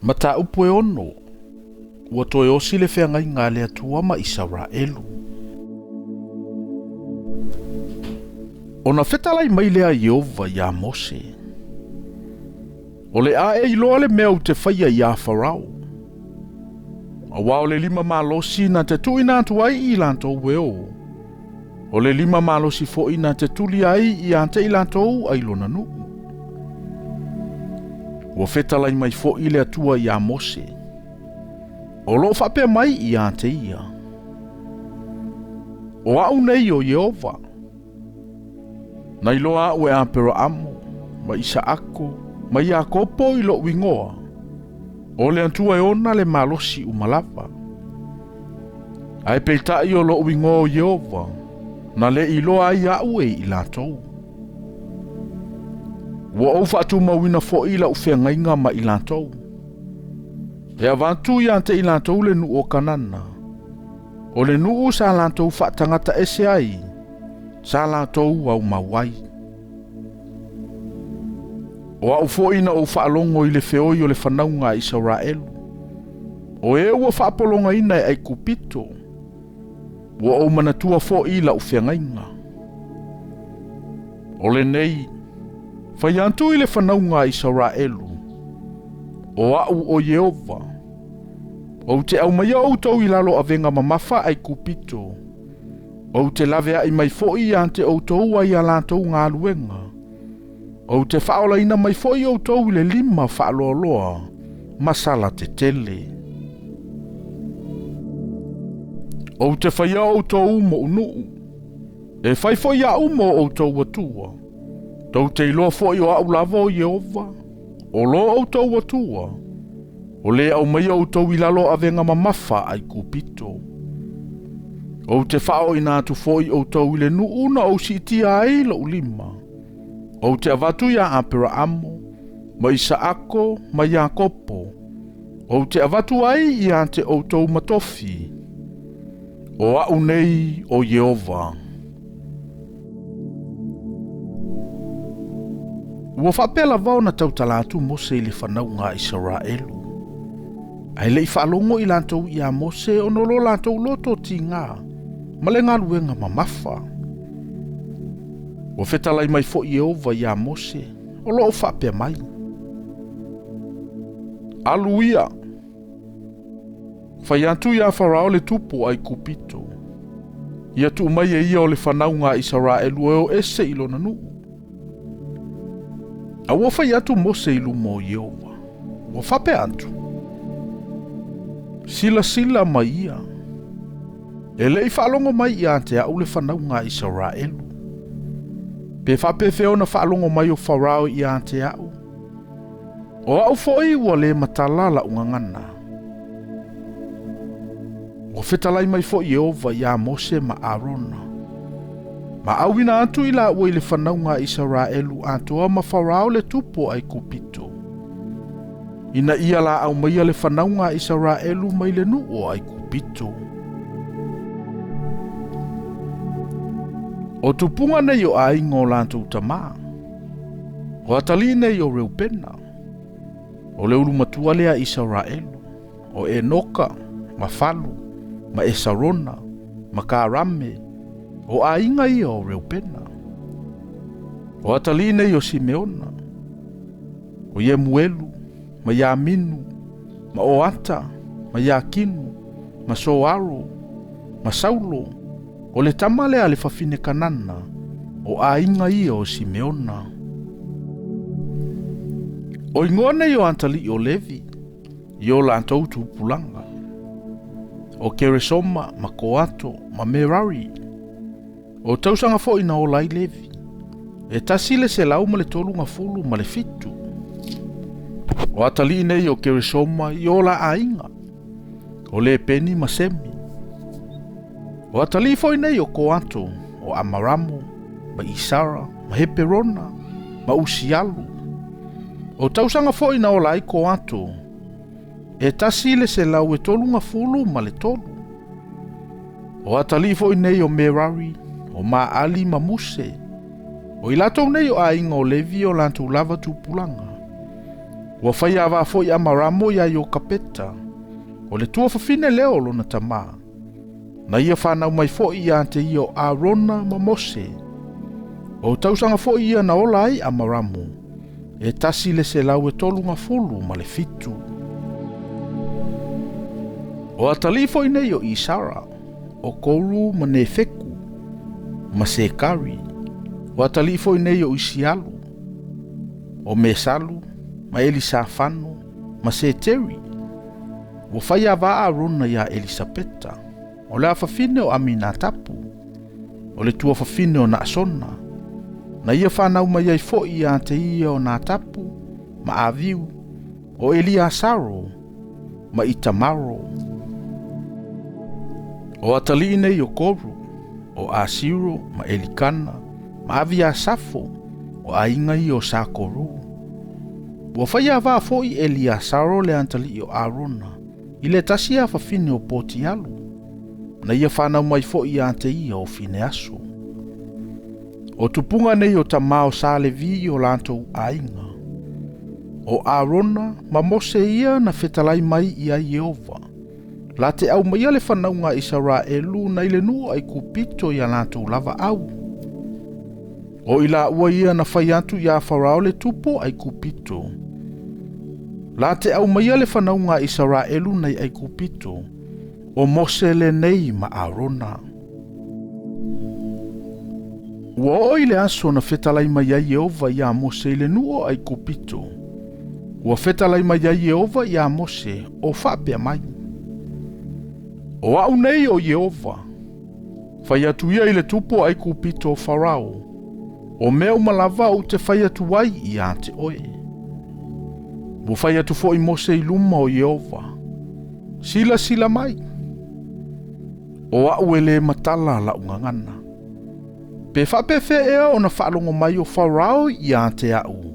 Mata upu e ono, ua toe osi le feagaiga le atua ma Isaraelu. Ona fetalai mai lea Iova ia Mose. O le a e iloa le mea u te whaia ia Farao. Awa o le 5 malosi na te tuina atu ai i lantou weo. O le 5 malosi fo'i na te tuli ai i ante i lantou ai lona nuu. Ua fetalai mai fo'i le atua ia Mose. O lo whapea mai i ante ia. O au nei o Iova. Na iloa ue apero amo, ma Isaako, ma Iakopo i lo wingoa. O le antua e ona le malosi umalava. Ai peitai o lo wingoa o Iova, na le iloa ai au e i latou. Ua au whaatu mawina fo'i la ufeagaiga ma i latou. E avantu i ante i latou le nuu o kanana. O le nuu sa latou whaatangata ese ai, sa latou au mawai. O au fo'i na o whaalongo i le feoi o le whanaunga Isaraelu. O e ua whaapolonga ina e ai kupito. Ua au manatua fo'i la ufeagaiga. O le nei, whaiantu i le whanaunga Isaraelu. O au o Iova. O te au mai au tau i lalo avenga mamafa ai kupito. O te lave ai mai fo'i ante o tau ai alatou ngā luenga. O te whaola ina mai fo'i o tau i le 5 whaaloaloa, masala te tele. O te whaia o tau mo unuu. E whai fo'i au mo o tau atua. Tau te iloa fo'i o au lava o Iova. O lo o tau atua. O le au mai o tau i lalo avenga mamafa ai kupito. O te whao ina atu fo'i o tau i le nuuna o si itia ai lo 5. O te avatu ia apera amo, ma Isaako, ma Iakopo. O te avatu ai i ante o tau matofi. O au nei o Iova. Ua whapela vau na tau talatu Mose i le whanaunga Isaraelu. Ai lei whaalongo i lantou i a Mose o nolo lantou loto ti ngā. Ma le ngā luenga mamafa. Ua fetalai mai fo Iova i a Mose, o loo whapea mai. Aluia. Whaiantu i a Farao le tupo ai kupito. Ia tu mai e ia o le whanaunga Isaraelu e o ese ilo na nuu. A ua whaiantu Mose i lumo Iova. Ua whapea antu. Sila mai ia. E lei whaalongo mai i ante au le whanaunga Isaraelu. Pe whapewheo na whaalongo mai o Farao i ante au. O au fo'i ua le matalala ungangana. O fetalai mai fo'i Iova i a Mose ma Arona. Ma awina atu i la ua i le whanaunga Isaraelu antoa ma Farao le tupo ai kupito. Ina ia la au mai le whanaunga Isaraelu mai le nuu ai kupito. O tupunga nei o ai ngō lantou tamā. O atali nei o Reupena. O le ulu matua lea Isaraelu. O Enoka, ma Falu, ma Esarona, ma Karame. O ainga ia o Reupena. O atali nei o Simeona. O Yemuelu, ma Yaminu, ma Oata, ma Yakinu, ma Soaro, ma Saulo. O le tamale a le whawhine kanana, o ainga ia o Simeona. O ingoa nei o antali o Levi, i o lantou tupulanga. O Keresoma, ma Koato, ma Merari. O tausanga fo ina o lai Levi. E tasile se lau ma le tolunga fulu ma le fitu. O atali nei o Keresoma i o la ainga. O le peni ma Semi. O atali foi nei o Koato, o Amaramu, ma Isara, ma Heperona, ma Usialu. O tausanga foi na o lai Koato. E tasile se lau e tolunga fulu ma le tolu. O atali foi nei o Merari, o Maali ma Muse. O ilatou nei o ainga o Levi o lantou lava tupulanga. Ua whai awa fo I amaramo ia yo kapeta. O le tua whawhine leo lona tamā. Na ia whanau mai fo ia te io Arona ma Mose. O tausanga fo ia na ola ai amaramo. E tasi le se lau e tolunga fulu ma le fitu. O atali fo nei o Isara. O kouru ma Nefeku. Ma Sekari. O atali fo nei o Isialu. O Mesalu. Ma Elisafano. Ma Seteri. O whai awa Arona ia Elisapeta. O le awhawhine o Aminatapu. O le tua whawhine o Naasona. Na ia whanau mai ai fo ia te ia o Natapu. Ma Aviu. O Eliasaro. Ma Itamaro. O atali nei o Koru. O Asiro. Ma Elikana. Ma Aviasafo. O aingai o Sakoru. Ua whai awa fo I Eliasaro le antali o Arona. I le tasi a whawhine o Potialu. Na ia whanau mai fo ia te ia o Fineaso. O tupunga nei o tamao sa levi o lantou ainga. O Arona ma Mose ia na fetalai mai ia Yehova. La te au mai le whanaunga Israelu na ile nua ai kupito ia lantou lava au. O ila ua ia na whai atu ia Farao le tupo ai kupito. La te au mai le whanaunga Israelu nei ai kupito. O Mose le nei ma Arona. Ua oi le aso na fetalai mai ai Yehova ia Mose le nuo ai kupito. Ua fetalai mai ai Yehova ia Mose o whapea mai. O au nei o Yehova. Whai atu ia I le tupo ai kupito o Farao. O mea malava o te whai atu wai ia te oe. Ua whai atu fo I Mose I luma o Yehova. Sila sila mai. O au ele matala la ungangana. Pe whapefe ea o na whaalongo mai o Farao ia te au.